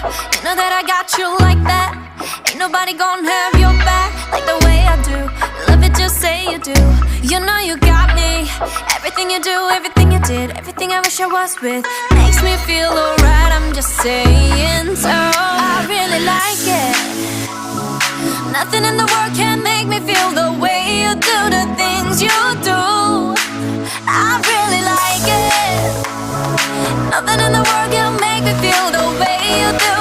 You know that I got you like that. Ain't nobody gonna have your back like the way I do. You love it, just say you do. You know you got me. Everything you do, everything you did, everything I wish I was with makes me feel alright, I'm just saying so. I really like it. Nothing in the world can make me feel the way you do the things you do. I really like it. Nothing in the world can make me feel the way you do.